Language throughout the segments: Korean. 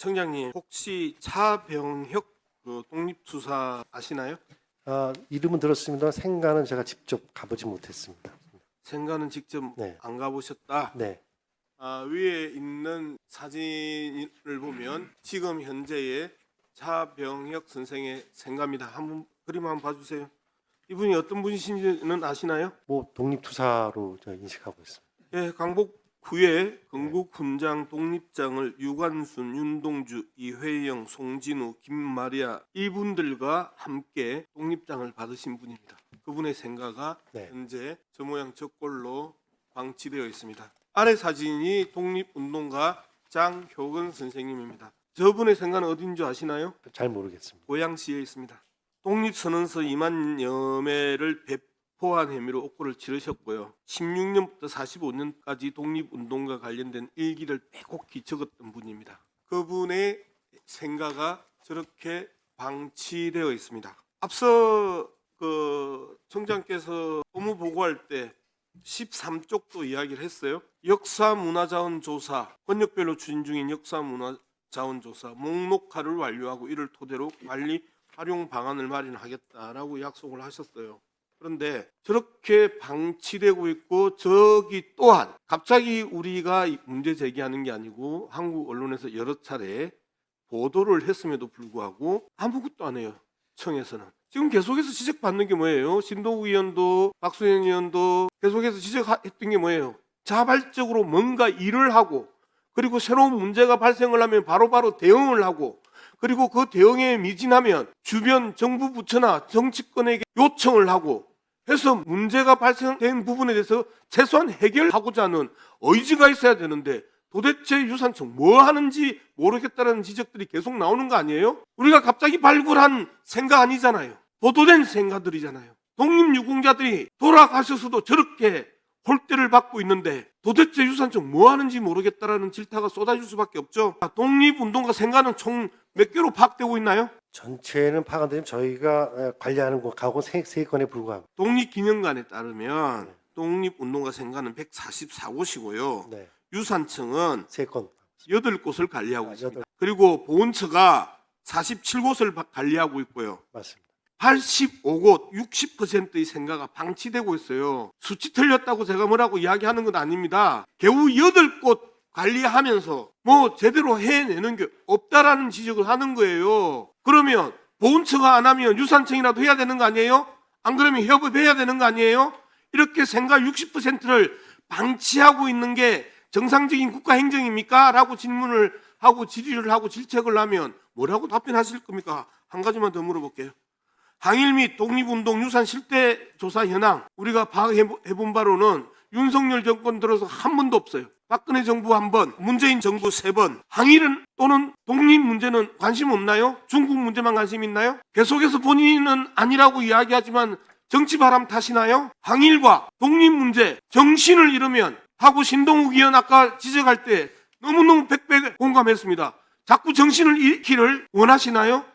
청장님, 혹시 차병혁 독립투사 아시나요? 이름은 들었습니다. 생가는 제가 직접 가보지 못했습니다. 생가는 직접 네. 안 가보셨다. 네, 위에 있는 사진을 보면 지금 현재의 차병혁 선생의 생가입니다. 한번 그림 한번 봐주세요. 이분이 어떤 분이신지는 아시나요? 뭐 독립투사로 저 인식하고 있습니다. 예, 강복 후에 건국훈장 독립장을 유관순, 윤동주, 이회영, 송진우, 김마리아 이분들과 함께 독립장을 받으신 분입니다. 그분의 생가가 네. 현재 저 모양 저 꼴로 방치되어 있습니다. 아래 사진이 독립운동가 장효근 선생님입니다. 저분의 생가는 어딘 줄 아시나요? 잘 모르겠습니다. 고양시에 있습니다. 독립선언서 2만 여매를 배포한 혐의로 옥고를 치르셨고요. 16년부터 45년까지 독립운동과 관련된 일기를 빼곡히 적었던 분입니다. 그분의 생가가 저렇게 방치되어 있습니다. 앞서 청장께서 업무 보고할 때 13쪽도 이야기를 했어요. 역사문화자원조사, 권역별로 추진 중인 역사문화자원조사 목록화를 완료하고 이를 토대로 관리 활용 방안을 마련하겠다라고 약속을 하셨어요. 그런데 저렇게 방치되고 있고 저기 또한 갑자기 우리가 문제 제기하는 게 아니고 한국 언론에서 여러 차례 보도를 했음에도 불구하고 아무것도 안 해요. 청에서는. 지금 계속해서 지적받는 게 뭐예요? 신동욱 의원도 박수현 의원도 계속해서 지적했던 게 뭐예요? 자발적으로 뭔가 일을 하고 그리고 새로운 문제가 발생을 하면 바로바로 대응을 하고 그리고 그 대응에 미진하면 주변 정부 부처나 정치권에게 요청을 하고 해서 문제가 발생된 부분에 대해서 최소한 해결하고자 하는 의지가 있어야 되는데 도대체 유산청 뭐 하는지 모르겠다는 지적들이 계속 나오는 거 아니에요? 우리가 갑자기 발굴한 생가 아니잖아요. 보도된 생가들이잖아요. 독립유공자들이 돌아가셔서도 저렇게 홀대를 받고 있는데 도대체 유산청 뭐 하는지 모르겠다라는 질타가 쏟아질 수밖에 없죠. 독립운동가 생가는 총 몇 개로 파악되고 있나요? 전체는 파악 안 되면 저희가 관리하는 가고 3건에 불과합니다. 독립기념관에 따르면 독립운동가 생가는 144곳이고요. 네, 유산청은 3건. 8곳을 관리하고 있습니다. 8. 그리고 보훈처가 47곳을 관리하고 있고요. 맞습니다. 85곳, 60%의 생가가 방치되고 있어요. 수치 틀렸다고 제가 뭐라고 이야기하는 건 아닙니다. 겨우 8곳 관리하면서 뭐 제대로 해내는 게 없다라는 지적을 하는 거예요. 그러면 보훈처가 안 하면 유산청이라도 해야 되는 거 아니에요? 안 그러면 협업해야 되는 거 아니에요? 이렇게 생가 60%를 방치하고 있는 게 정상적인 국가 행정입니까? 라고 질문을 하고 질의를 하고 질책을 하면 뭐라고 답변하실 겁니까? 한 가지만 더 물어볼게요. 항일 및 독립운동 유산 실태 조사 현황 우리가 파악해본 바로는 윤석열 정권 들어서 한 번도 없어요. 박근혜 정부 한 번, 문재인 정부 3번. 항일은 또는 독립 문제는 관심 없나요? 중국 문제만 관심 있나요? 계속해서 본인은 아니라고 이야기하지만 정치 바람 타시나요? 항일과 독립 문제 정신을 잃으면 하고 신동욱 의원 아까 지적할 때 너무너무 백배 공감했습니다. 자꾸 정신을 잃기를 원하시나요?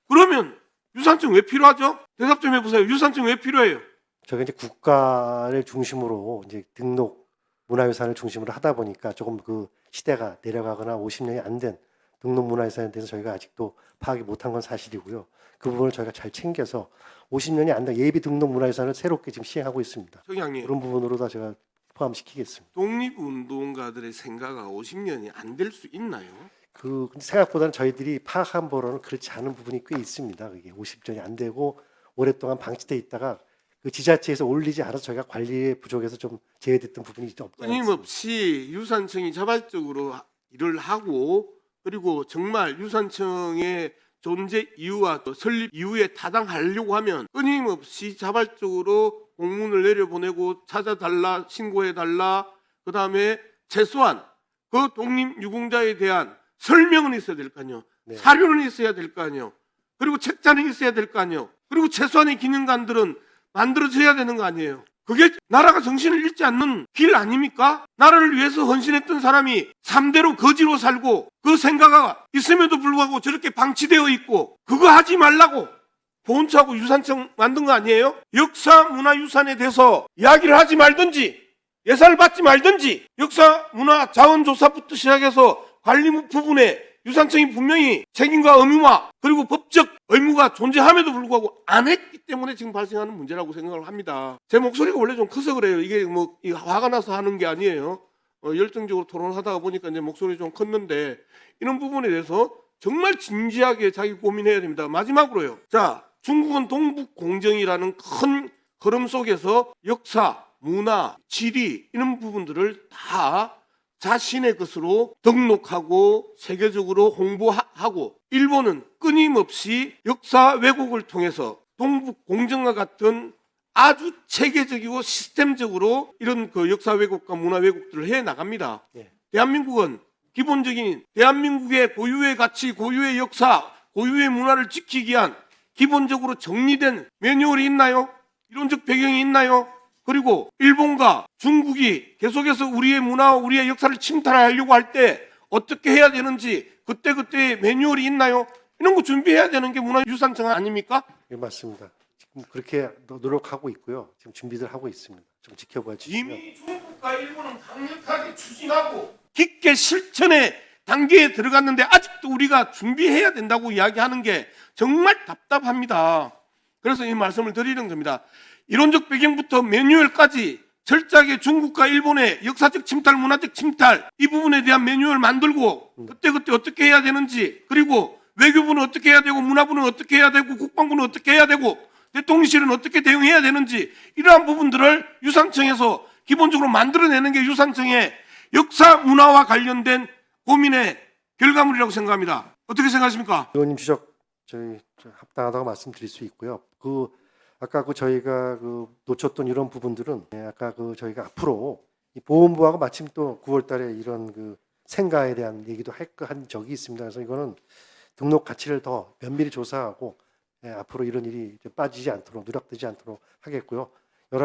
그러면 유산청 왜 필요하죠? 대답 좀 해보세요. 유산청 왜 필요해요? 저희가 이제 국가를 중심으로 이제 등록 문화유산을 중심으로 하다 보니까 조금 그 시대가 내려가거나 50년이 안 된 등록 문화유산에 대해서 저희가 아직도 파악이 못한 건 사실이고요. 그 부분을 저희가 잘 챙겨서 50년이 안 된 예비 등록 문화유산을 새롭게 지금 시행하고 있습니다. 청장님, 그런 부분으로 다 제가 포함시키겠습니다. 독립운동가들의 생가가 50년이 안 될 수 있나요? 생각보다는 저희들이 파악한 바로는 그렇지 않은 부분이 꽤 있습니다. 그게 50년이 안 되고 오랫동안 방치돼 있다가 그 지자체에서 올리지 않아서 저희가 관리에 부족해서 좀 제외됐던 부분이 좀 없지 않습니다. 끊임없이 유산청이 자발적으로 일을 하고 그리고 정말 유산청의 존재 이유와 또 설립 이유에 타당하려고 하면 끊임없이 자발적으로 공문을 내려보내고 찾아달라, 신고해달라, 그 다음에 최소한 그 독립유공자에 대한 설명은 있어야 될 거 아니에요. 네. 사료는 있어야 될 거 아니에요. 그리고 책자는 있어야 될 거 아니에요. 그리고 최소한의 기념관들은 만들어져야 되는 거 아니에요. 그게 나라가 정신을 잃지 않는 길 아닙니까? 나라를 위해서 헌신했던 사람이 3대로 거지로 살고 그 생각이 있음에도 불구하고 저렇게 방치되어 있고 그거 하지 말라고 보훈처하고 유산청 만든 거 아니에요? 역사 문화유산에 대해서 이야기를 하지 말든지 예산을 받지 말든지 역사 문화 자원조사부터 시작해서 관리 부분에 유산청이 분명히 책임과 의무와 그리고 법적 의무가 존재함에도 불구하고 안 했기 때문에 지금 발생하는 문제라고 생각을 합니다. 제 목소리가 원래 좀 커서 그래요. 이게 뭐 화가 나서 하는 게 아니에요. 열정적으로 토론하다가 보니까 이제 목소리 좀 컸는데 이런 부분에 대해서 정말 진지하게 자기 고민해야 됩니다. 마지막으로요. 자, 중국은 동북 공정이라는 큰 흐름 속에서 역사, 문화, 지리 이런 부분들을 다 자신의 것으로 등록하고 세계적으로 홍보하고 일본은 끊임없이 역사 왜곡을 통해서 동북 공정과 같은 아주 체계적이고 시스템적으로 이런 그 역사 왜곡과 문화 왜곡들을 해 나갑니다. 예. 대한민국은 기본적인 대한민국의 고유의 가치, 고유의 역사, 고유의 문화를 지키기 위한 기본적으로 정리된 매뉴얼이 있나요? 이론적 배경이 있나요? 그리고 일본과 중국이 계속해서 우리의 문화와 우리의 역사를 침탈하려고 할 때 어떻게 해야 되는지 그때그때의 매뉴얼이 있나요? 이런 거 준비해야 되는 게 문화유산청 아닙니까? 예, 맞습니다. 지금 그렇게 노력하고 있고요. 지금 준비들 하고 있습니다. 좀 지켜봐 주시면. 이미 중국과 일본은 강력하게 추진하고 깊게 실천의 단계에 들어갔는데 아직도 우리가 준비해야 된다고 이야기하는 게 정말 답답합니다. 그래서 이 말씀을 드리는 겁니다. 이론적 배경부터 매뉴얼까지 철저하게 중국과 일본의 역사적 침탈, 문화적 침탈 이 부분에 대한 매뉴얼 만들고 그때그때 어떻게 해야 되는지 그리고 외교부는 어떻게 해야 되고 문화부는 어떻게 해야 되고 국방부는 어떻게 해야 되고 대통령실은 어떻게 대응해야 되는지 이러한 부분들을 유산청에서 기본적으로 만들어내는 게 유산청의 역사 문화와 관련된 고민의 결과물이라고 생각합니다. 어떻게 생각하십니까? 의원님 지적 저희 합당하다고 말씀드릴 수 있고요. 아까 저희가 놓쳤던 이런 부분들은 아까 저희가 앞으로 이 보훈부하고 마침 또 9월달에 이런 생가에 대한 얘기도 한 적이 있습니다. 그래서 이거는 등록 가치를 더 면밀히 조사하고 앞으로 이런 일이 빠지지 않도록 누락되지 않도록 하겠고요.